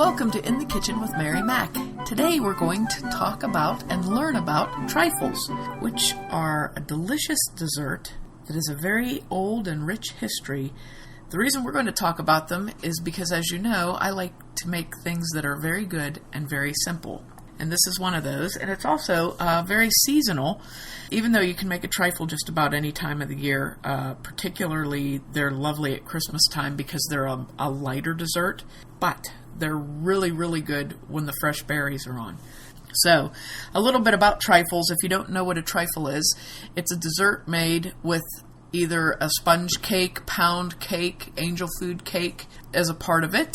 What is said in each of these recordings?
welcome to In the Kitchen with Mary Mac. Today we're going to talk about and learn about trifles, which are a delicious dessert that is a very old and rich history. The reason we're going to talk about them is because, as you know, I like to make things that are very good and very simple. And this is one of those. And it's also very seasonal, even though you can make a trifle just about any time of the year. Particularly, they're lovely at Christmas time because they're a lighter dessert. But they're really, really good when the fresh berries are on. So, a little bit about trifles. If you don't know what a trifle is, it's a dessert made with either a sponge cake, pound cake, angel food cake as a part of it,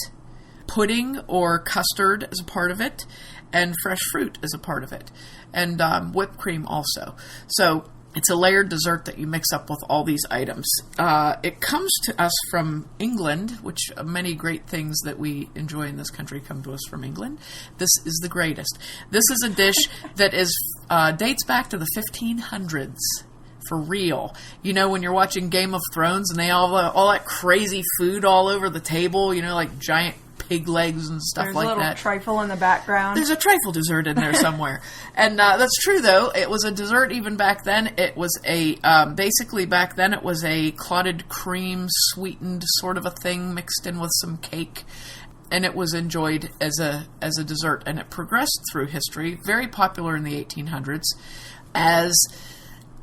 pudding or custard as a part of it, and fresh fruit as a part of it, and whipped cream also. So it's a layered dessert that you mix up with all these items. It comes to us from England, which many great things that we enjoy in this country come to us from England. This is the greatest. This is a dish that dates back to the 1500s. For real. You know, when you're watching Game of Thrones and they all that crazy food all over the table, you know, like giant pig legs and stuff like that. There's a little trifle in the background. There's a trifle dessert in there somewhere. And that's true, though. It was a dessert even back then. It was basically back then it was a clotted cream sweetened sort of a thing mixed in with some cake. And it was enjoyed as a dessert. And it progressed through history, very popular in the 1800s, as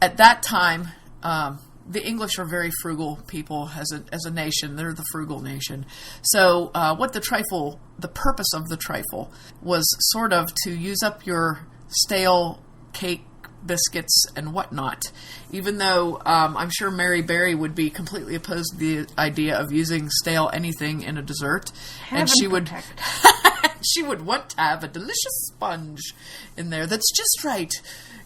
at that time, the English are very frugal people as a nation. They're the frugal nation. So the purpose of the trifle was sort of to use up your stale cake, biscuits, and whatnot. Even though I'm sure Mary Berry would be completely opposed to the idea of using stale anything in a dessert. And she would want to have a delicious sponge in there that's just right.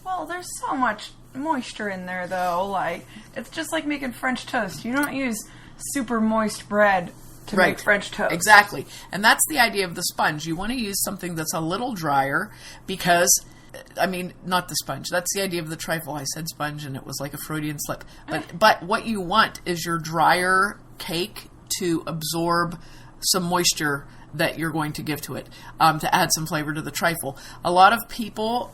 Well, there's so much moisture in there, though. Like, it's just like making French toast. You don't use super moist bread to make French toast. Exactly. And that's the idea of the sponge. You want to use something that's a little drier because, not the sponge. That's the idea of the trifle. I said sponge and it was like a Freudian slip. But what you want is your drier cake to absorb some moisture that you're going to give to it, to add some flavor to the trifle. A lot of people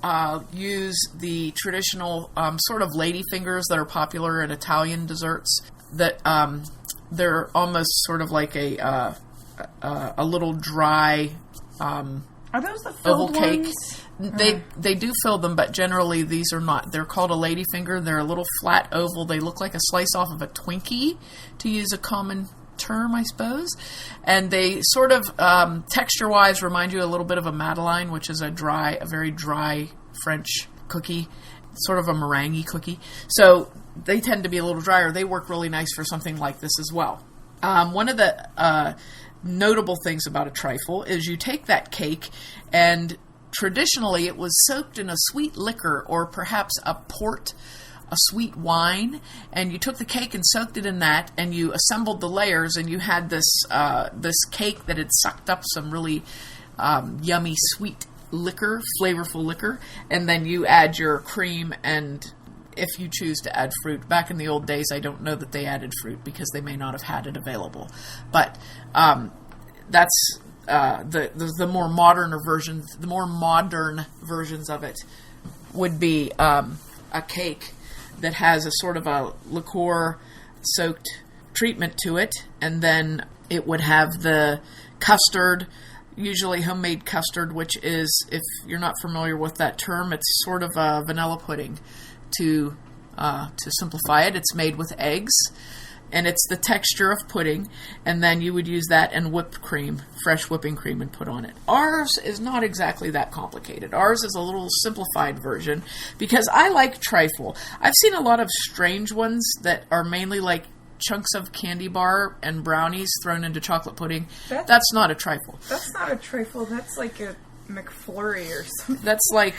use the traditional sort of lady fingers that are popular in Italian desserts. That they're almost sort of like a little dry are those the filled oval cake. Ones? They do fill them, but generally these are not. They're called a lady finger. They're a little flat oval. They look like a slice off of a Twinkie, to use a common term, I suppose. And they sort of, texture-wise, remind you a little bit of a madeleine, which is a very dry French cookie, sort of a meringue cookie. So they tend to be a little drier. They work really nice for something like this as well. One of the notable things about a trifle is you take that cake, and traditionally it was soaked in a sweet liquor or perhaps a sweet wine, and you took the cake and soaked it in that, and you assembled the layers, and you had this cake that had sucked up some really yummy sweet liquor, flavorful liquor, and then you add your cream and, if you choose to add fruit. Back in the old days, I don't know that they added fruit because they may not have had it available. But that's the more modern versions. The more modern versions of it would be a cake that has a sort of a liqueur-soaked treatment to it, and then it would have the custard, usually homemade custard, which is, if you're not familiar with that term, it's sort of a vanilla pudding. To simplify it, it's made with eggs, and it's the texture of pudding, and then you would use that and whipped cream, fresh whipping cream, and put on it. Ours is not exactly that complicated. Ours is a little simplified version, because I like trifle. I've seen a lot of strange ones that are mainly like chunks of candy bar and brownies thrown into chocolate pudding. That's not a trifle. That's not a trifle. That's like a McFlurry or something. That's like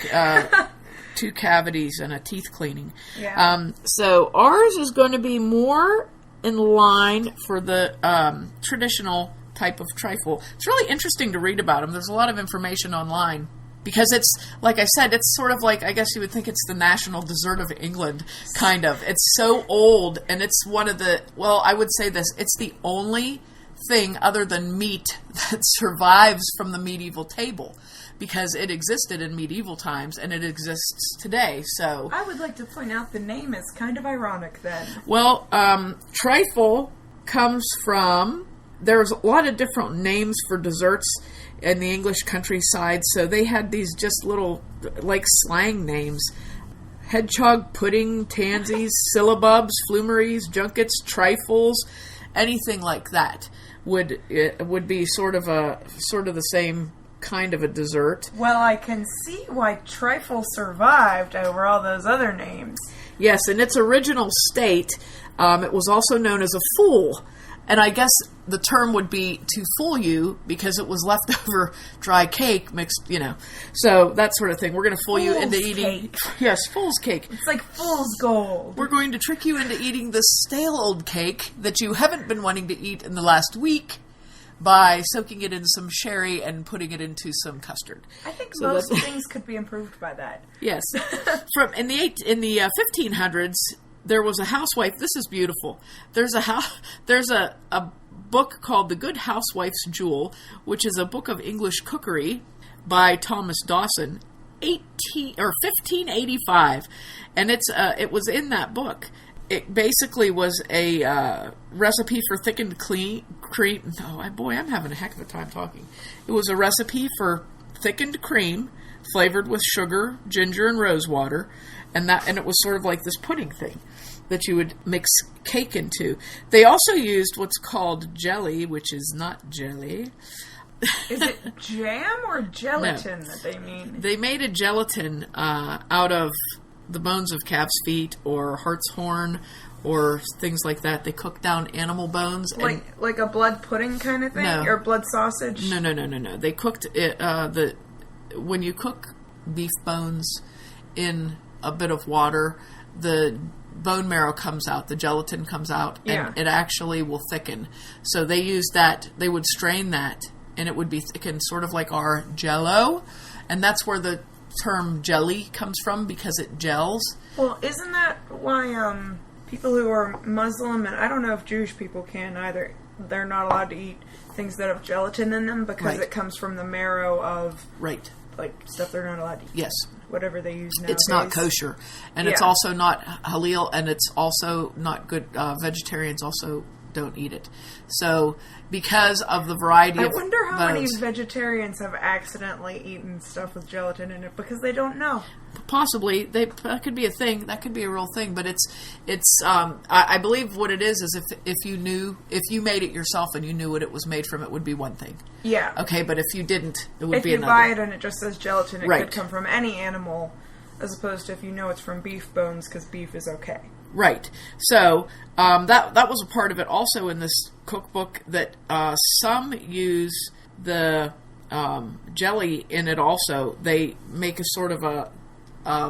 2 cavities and a teeth cleaning. Yeah. So ours is going to be more in line for the traditional type of trifle. It's really interesting to read about them. There's a lot of information online because it's, like I said, it's sort of like, I guess you would think it's the national dessert of England, kind of. It's so old, and it's one of the, well, I would say this, it's the only thing other than meat that survives from the medieval table, because it existed in medieval times and it exists today. So I would like to point out the name is kind of ironic then. Well, trifle comes from, there's a lot of different names for desserts in the English countryside, so they had these just little, like, slang names. Hedgehog pudding, tansies, syllabubs, flumeries, junkets, trifles, anything like that would be sort of the same kind of a dessert. Well, I can see why trifle survived over all those other names. Yes, in its original state, it was also known as a fool. And I guess the term would be to fool you, because it was leftover dry cake mixed, so that sort of thing. We're going to fool you into eating... Cake. Yes, fool's cake. It's like fool's gold. We're going to trick you into eating this stale old cake that you haven't been wanting to eat in the last week by soaking it in some sherry and putting it into some custard. I think most things could be improved by that. Yes. In the 1500s, there was a housewife. This is beautiful. There's a book called The Good Housewife's Jewel, which is a book of English cookery by Thomas Dawson, 1585, and it was in that book. It basically was a recipe for thickened cream. Oh boy, I'm having a heck of a time talking. It was a recipe for thickened cream flavored with sugar, ginger, and rose water, and it was sort of like this pudding thing that you would mix cake into. They also used what's called jelly, which is not jelly. Is it jam or gelatin that they mean? They made a gelatin out of the bones of calf's feet or hartshorn or things like that. They cooked down animal bones. Like a blood pudding kind of thing? No. Or blood sausage? No. They cooked it, when you cook beef bones in a bit of water, the bone marrow comes out, the gelatin comes out, and it actually will thicken. So they used that, they would strain that, and it would be thickened, sort of like our Jell-O, and that's where the term jelly comes from, because it gels. Well, isn't that why people who are Muslim, and I don't know if Jewish people can either, they're not allowed to eat things that have gelatin in them, because it comes from the marrow of like stuff they're not allowed to eat. Yes. Whatever they use nowadays. It's not kosher. And it's also not halal, and it's also not good. Vegetarians also don't eat it. So, because of the variety of I wonder how many bones, vegetarians vegetarians have accidentally eaten stuff with gelatin in it because they don't know. Possibly. That could be a thing. That could be a real thing. But I believe what it is if you made it yourself and you knew what it was made from, it would be one thing. Yeah. Okay, but if you didn't, it would be another. If you buy it and it just says gelatin, it could come from any animal, as opposed to if you know it's from beef bones, because beef is okay. Right. So that was a part of it also in this cookbook, that some use the jelly in it also. They make a sort of a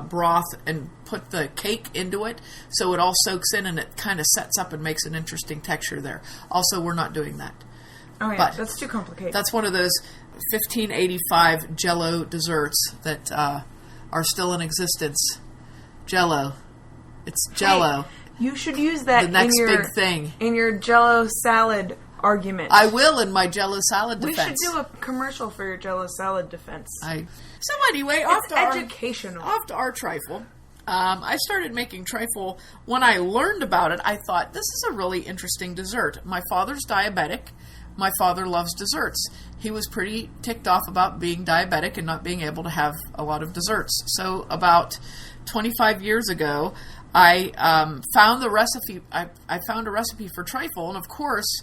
broth and put the cake into it, so it all soaks in and it kind of sets up and makes an interesting texture there. Also, we're not doing that. Oh yeah, but that's too complicated. That's one of those 1585 Jell-O desserts that are still in existence. Jell-O. It's Jell-O. Hey, you should use that the next big thing in your Jell-O salad argument. I will in my Jell-O salad defense. We should do a commercial for your Jell-O salad defense. So anyway, off to our trifle. I started making trifle. When I learned about it, I thought, this is a really interesting dessert. My father's diabetic. My father loves desserts. He was pretty ticked off about being diabetic and not being able to have a lot of desserts. So about 25 years ago, I found the recipe. I found a recipe for trifle, and of course,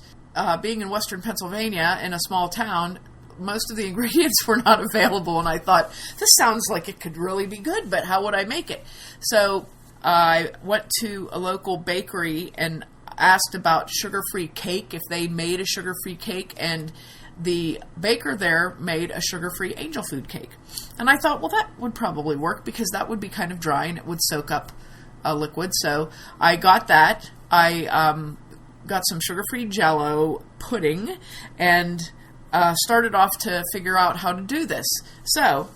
being in Western Pennsylvania in a small town, most of the ingredients were not available, and I thought, this sounds like it could really be good, but how would I make it? So I went to a local bakery and asked about sugar-free cake, if they made a sugar-free cake, and the baker there made a sugar-free angel food cake. And I thought, well, that would probably work, because that would be kind of dry and it would soak up a liquid. So I got that. I got some sugar-free Jell-O pudding and started off to figure out how to do this. So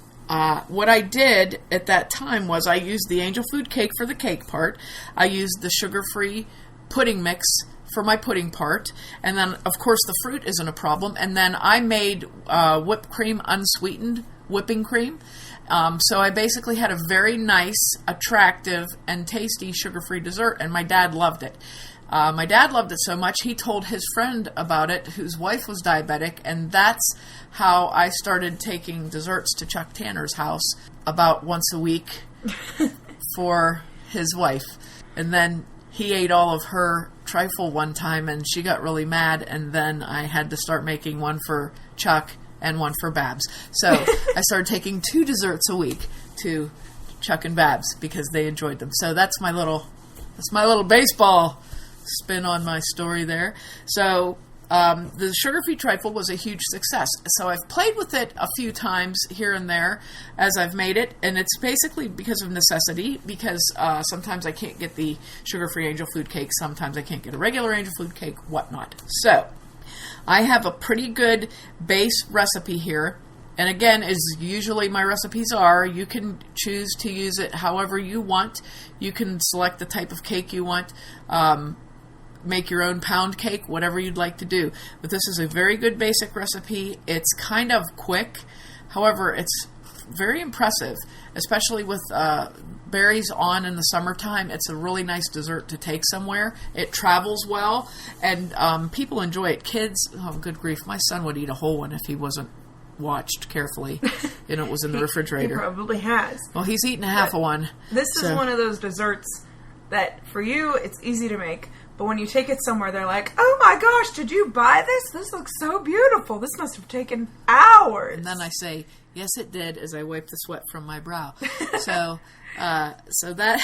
what I did at that time was I used the angel food cake for the cake part. I used the sugar-free pudding mix for my pudding part. And then, of course, the fruit isn't a problem. And then I made whipped cream, unsweetened whipping cream. So I basically had a very nice, attractive, and tasty sugar-free dessert, and my dad loved it. My dad loved it so much, he told his friend about it, whose wife was diabetic, and that's how I started taking desserts to Chuck Tanner's house about once a week for his wife. And then he ate all of her trifle one time, and she got really mad, and then I had to start making one for Chuck and one for Babs. So I started taking 2 desserts a week to Chuck and Babs because they enjoyed them. So that's my little baseball spin on my story there. So the sugar-free trifle was a huge success. So I've played with it a few times here and there as I've made it, and it's basically because of necessity, because sometimes I can't get the sugar-free angel food cake, sometimes I can't get a regular angel food cake, whatnot. So I have a pretty good base recipe here. And again, as usually my recipes are, you can choose to use it however you want. You can select the type of cake you want, make your own pound cake, whatever you'd like to do. But this is a very good basic recipe. It's kind of quick. However, it's very impressive, especially with berries on in the summertime. It's a really nice dessert to take somewhere. It travels well, and people enjoy it. Kids, oh good grief, my son would eat a whole one if he wasn't watched carefully and it was in the refrigerator. He probably has. Well, he's eaten half of one. This is one of those desserts that for you it's easy to make, but when you take it somewhere they're like, oh my gosh, did you buy this? This looks so beautiful. This must have taken hours. And then I say, yes it did, as I wipe the sweat from my brow. So that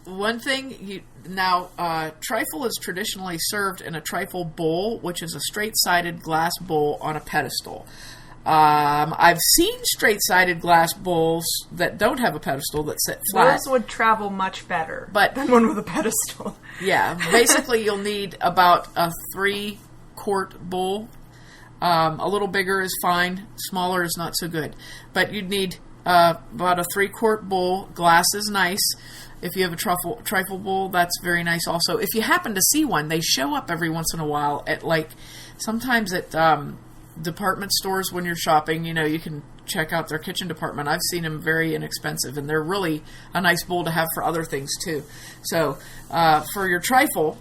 one thing, trifle is traditionally served in a trifle bowl, which is a straight-sided glass bowl on a pedestal. I've seen straight-sided glass bowls that don't have a pedestal that sit flat. Those would travel much better than one with a pedestal. Yeah, basically you'll need about a 3-quart bowl. A little bigger is fine. Smaller is not so good. But you'd need about a 3-quart bowl. Glass is nice. If you have a trifle bowl, that's very nice also. If you happen to see one, they show up every once in a while at sometimes at department stores when you're shopping. You can check out their kitchen department. I've seen them very inexpensive, and they're really a nice bowl to have for other things too. So for your trifle,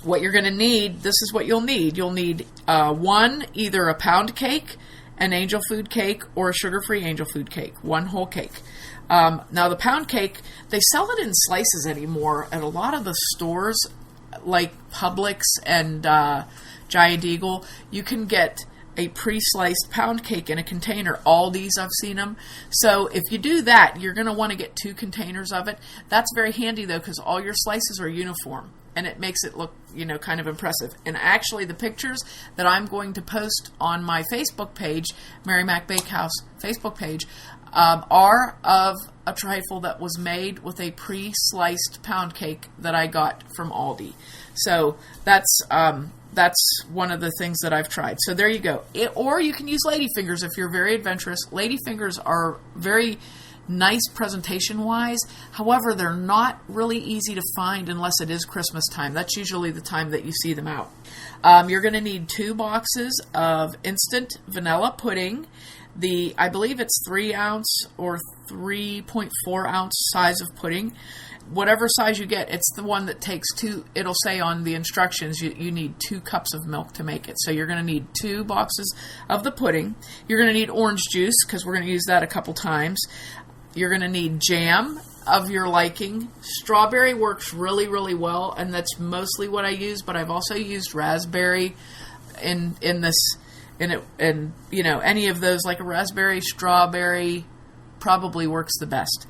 what you're going to need, this is what you'll need. You'll need either a pound cake, an angel food cake, or a sugar-free angel food cake, one whole cake. Now the pound cake, they sell it in slices anymore at a lot of the stores like Publix and Giant Eagle. You can get a pre-sliced pound cake in a container. Aldi's, I've seen them. So if you do that, you're going to want to get 2 containers of it. That's very handy though, because all your slices are uniform and it makes it look, kind of impressive. And actually the pictures that I'm going to post on my Facebook page, Mary Mac Bakehouse Facebook page, are of a trifle that was made with a pre-sliced pound cake that I got from Aldi. So that's one of the things that I've tried. So there you go. Or you can use ladyfingers if you're very adventurous. Ladyfingers are very nice presentation-wise. However, they're not really easy to find unless it is Christmas time. That's usually the time that you see them out. You're going to need 2 boxes of instant vanilla pudding. I believe it's 3-ounce or 3.4-ounce size of pudding. Whatever size you get, it's the one that takes 2. It'll say on the instructions you need 2 cups of milk to make it. So you're going to need 2 boxes of the pudding. You're going to need orange juice because we're going to use that a couple times. You're going to need jam of your liking. Strawberry works really, really well, and that's mostly what I use, but I've also used raspberry in this. And any of those, like a raspberry, strawberry, probably works the best.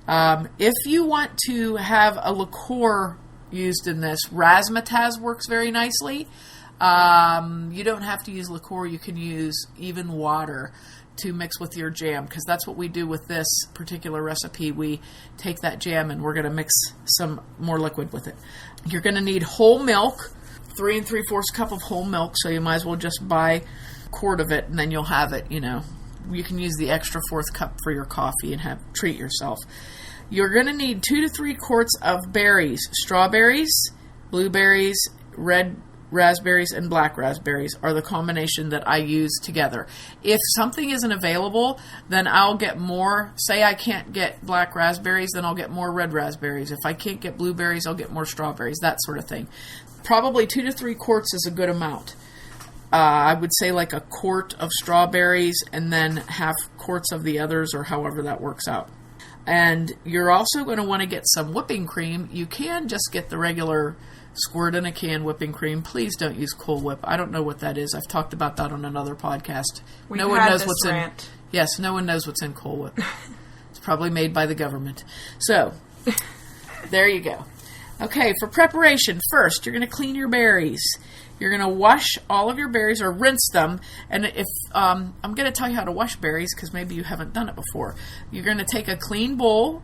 If you want to have a liqueur used in this, razzmatazz works very nicely. You don't have to use liqueur. You can use even water to mix with your jam, because that's what we do with this particular recipe. We take that jam and we're going to mix some more liquid with it. You're going to need whole milk, 3 3/4 cup of whole milk, so you might as well just buy quart of it and then you'll have it. You can use the extra 1/4 cup for your coffee and treat yourself. You're going to need 2 to 3 quarts of berries. Strawberries, blueberries, red raspberries, and black raspberries are the combination that I use together. If something isn't available, then I'll get more. Say I can't get black raspberries, then I'll get more red raspberries. If I can't get blueberries, I'll get more strawberries, that sort of thing. Probably 2 to 3 quarts is a good amount. I would say like a quart of strawberries and then half quarts of the others, or however that works out. And you're also going to want to get some whipping cream. You can just get the regular squirt in a can whipping cream. Please don't use Cool Whip. I don't know what that is. I've talked about that on another podcast. No one knows what's in. Yes, no one knows what's in Cool Whip. It's probably made by the government. So, there you go. Okay, for preparation, first you're going to clean your berries. You're going to wash all of your berries or rinse them. And if I'm going to tell you how to wash berries because maybe you haven't done it before. You're going to take a clean bowl,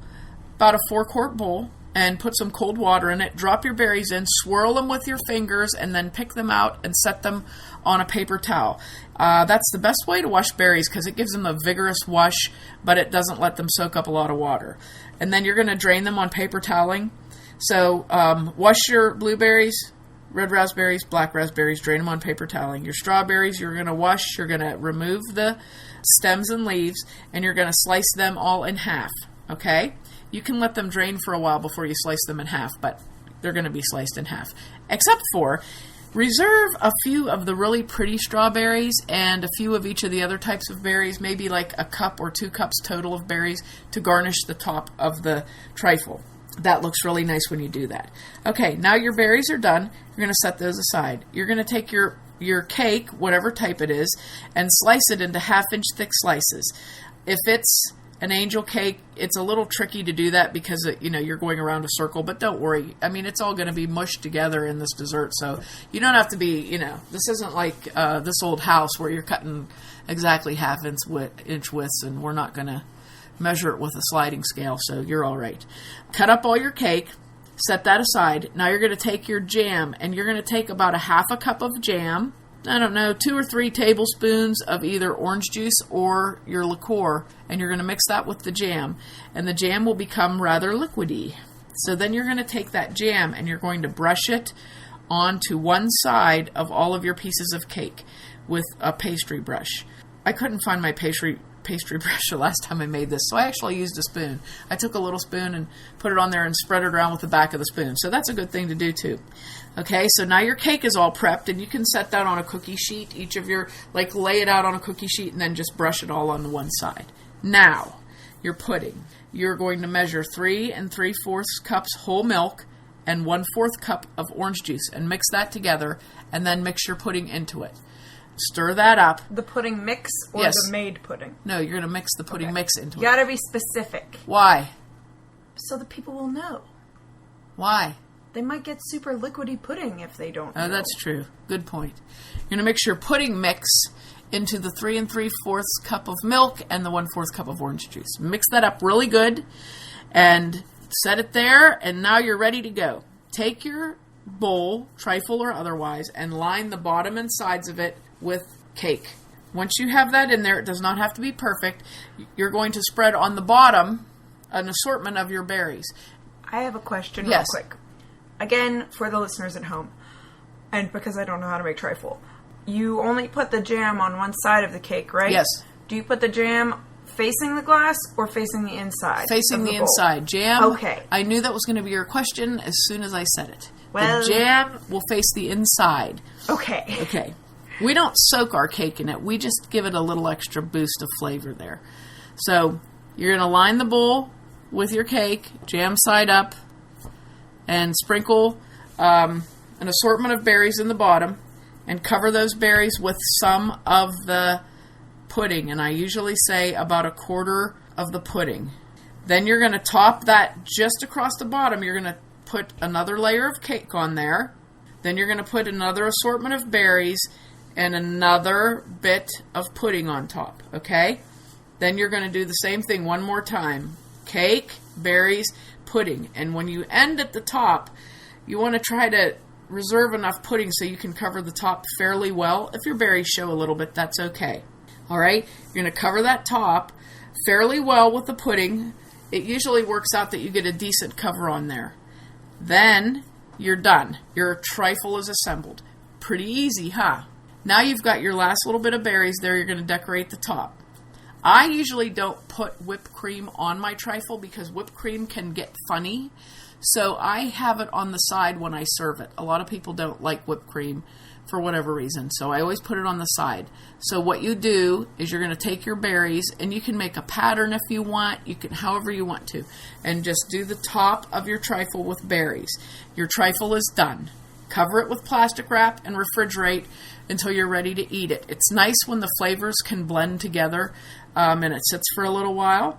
about a 4-quart bowl, and put some cold water in it. Drop your berries in, swirl them with your fingers, and then pick them out and set them on a paper towel. That's the best way to wash berries because it gives them a vigorous wash, but it doesn't let them soak up a lot of water. And then you're going to drain them on paper toweling. So wash your blueberries, red raspberries, black raspberries, drain them on paper toweling. Your strawberries, you're going to wash, you're going to remove the stems and leaves, and you're going to slice them all in half, okay? You can let them drain for a while before you slice them in half, but they're going to be sliced in half. Except for, reserve a few of the really pretty strawberries and a few of each of the other types of berries, maybe like a cup or 2 cups total of berries to garnish the top of the trifle. That looks really nice when you do that. Okay, now your berries are done. You're going to set those aside. You're going to take your cake, whatever type it is, and slice it into half-inch thick slices. If it's an angel cake, it's a little tricky to do that because you're going around a circle, but don't worry. I mean, it's all going to be mushed together in this dessert, so you don't have to be, this isn't like this old house where you're cutting exactly half-inch widths, and we're not going to measure it with a sliding scale, so you're all right. Cut up all your cake, set that aside. Now you're going to take your jam, and you're going to take about a half a cup of jam, 2 or 3 tablespoons of either orange juice or your liqueur, and you're going to mix that with the jam, and the jam will become rather liquidy. So then you're going to take that jam, and you're going to brush it onto one side of all of your pieces of cake with a pastry brush. I couldn't find my pastry brush the last time I made this, so I actually used a spoon. I took a little spoon and put it on there and spread it around with the back of the spoon, so that's a good thing to do too. Okay, so now your cake is all prepped, and you can set that on a cookie sheet, lay it out on a cookie sheet and then just brush it all on one side. Now, your pudding. You're going to measure 3 3/4 cups whole milk and 1/4 cup of orange juice and mix that together, and then mix your pudding into it. Stir that up. The pudding mix or yes. The made pudding? No, you're going to mix the pudding mix into it. You gotta be specific. Why? So the people will know. Why? They might get super liquidy pudding if they don't know. Oh, that's true. Good point. You're going to mix your pudding mix into the 3 3/4 cup of milk and the 1/4 cup of orange juice. Mix that up really good and set it there, and now you're ready to go. Take your bowl, trifle or otherwise, and line the bottom and sides of it with cake. Once you have that in there, it does not have to be perfect. You're going to spread on the bottom an assortment of your berries. I have a question real quick. Again, for the listeners at home, and because I don't know how to make trifle, you only put the jam on one side of the cake, right? Yes. Do you put the jam facing the glass or facing the inside? Facing the inside. Jam. Okay. I knew that was going to be your question as soon as I said it. Well, the jam will face the inside. Okay. Okay. We don't soak our cake in it. We just give it a little extra boost of flavor there. So you're going to line the bowl with your cake, jam side up, and sprinkle an assortment of berries in the bottom, and cover those berries with some of the pudding. And I usually say about 1/4 of the pudding. Then you're going to top that just across the bottom. You're going to put another layer of cake on there. Then you're going to put another assortment of berries and another bit of pudding on top, okay? Then you're going to do the same thing one more time. Cake, berries, pudding. And when you end at the top, you want to try to reserve enough pudding so you can cover the top fairly well. If your berries show a little bit, that's okay. All right? You're going to cover that top fairly well with the pudding, it usually works out that you get a decent cover on there. Then you're done. Your trifle is assembled. Pretty easy, huh? Now you've got your last little bit of berries there. You're going to decorate the top. I usually don't put whipped cream on my trifle because whipped cream can get funny. So I have it on the side when I serve it. A lot of people don't like whipped cream for whatever reason. So I always put it on the side. So what you do is you're going to take your berries, and you can make a pattern if you want. You can however you want to. And just do the top of your trifle with berries. Your trifle is done. Cover it with plastic wrap and refrigerate until you're ready to eat it. It's nice when the flavors can blend together, and it sits for a little while,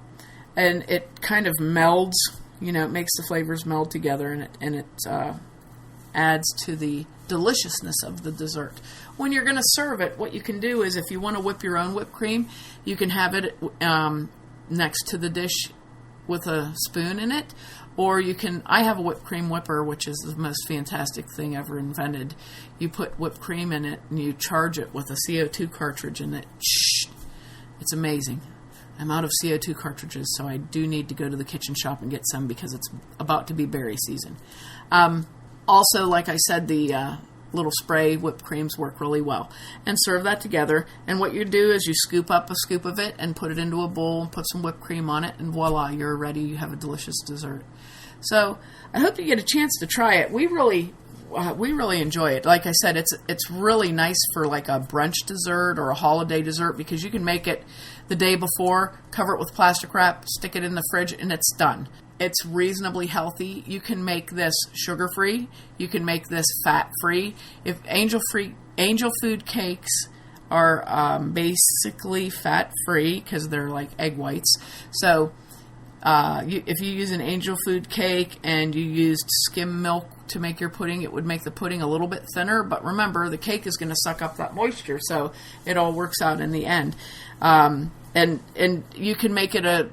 and it kind of melds. It makes the flavors meld together, and it adds to the deliciousness of the dessert. When you're going to serve it, what you can do is if you want to whip your own whipped cream, you can have it next to the dish with a spoon in it, or you can, I have a whipped cream whipper, which is the most fantastic thing ever invented. You put whipped cream in it and you charge it with a CO2 cartridge, and it's amazing. I'm out of CO2 cartridges, so I do need to go to the kitchen shop and get some because it's about to be berry season. Also, like I said, the little spray whipped creams work really well. And serve that together. And what you do is you scoop up a scoop of it and put it into a bowl and put some whipped cream on it, and voila, you're ready. You have a delicious dessert. So I hope you get a chance to try it. We really enjoy it. Like I said, it's really nice for like a brunch dessert or a holiday dessert because you can make it the day before, cover it with plastic wrap, stick it in the fridge, and it's done. It's reasonably healthy. You can make this sugar-free. You can make this fat-free. If angel food cakes are basically fat-free because they're like egg whites. So if you use an angel food cake and you used skim milk to make your pudding, it would make the pudding a little bit thinner. But remember, the cake is going to suck up that moisture, so it all works out in the end. And you can make it a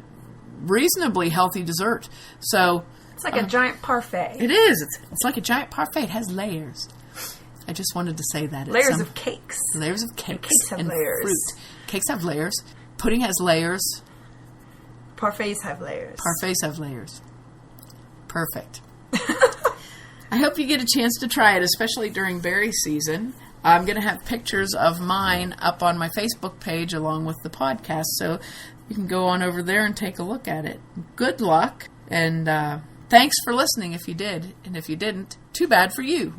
reasonably healthy dessert. So it's like a giant parfait. It is. It's like a giant parfait. It has layers. I just wanted to say that. Layers of cakes. Layers of cakes. Cakes have and layers. Fruit. Cakes have layers. Pudding has layers. Parfaits have layers. Parfaits have layers. Perfect. I hope you get a chance to try it, especially during berry season. I'm going to have pictures of mine up on my Facebook page along with the podcast, so you can go on over there and take a look at it. Good luck, and thanks for listening if you did, and if you didn't, too bad for you.